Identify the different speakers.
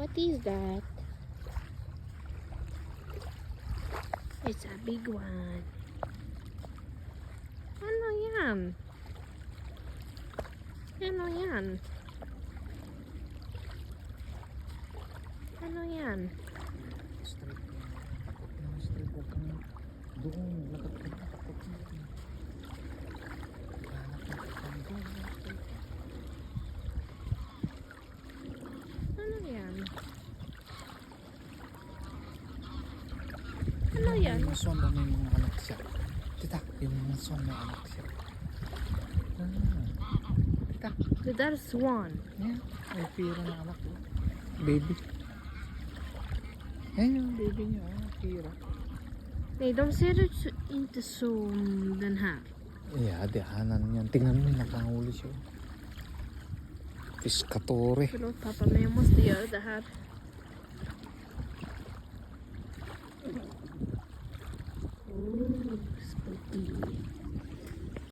Speaker 1: What is that? It's a big one. Ano yan? Ano yan? Ano yan?
Speaker 2: Straight. Takot na straight. Huwag kang doon. Lagat ka na. Takot na.
Speaker 1: Ano yan? Ano yan?
Speaker 2: Yung swan na may mga anak siya. Tita, yung mga swan may anak siya. Tita.
Speaker 1: That's one.
Speaker 2: Yan. May pira na anak. Baby. Yan yung baby niya. Pira.
Speaker 1: Nej, de ser ut inte som den här.
Speaker 2: Yeah, dihanan yan. Tingnan mo, nakahuli siya. Piscatore.
Speaker 1: Förlåt pappa, men jag måste göra det här. Spooky.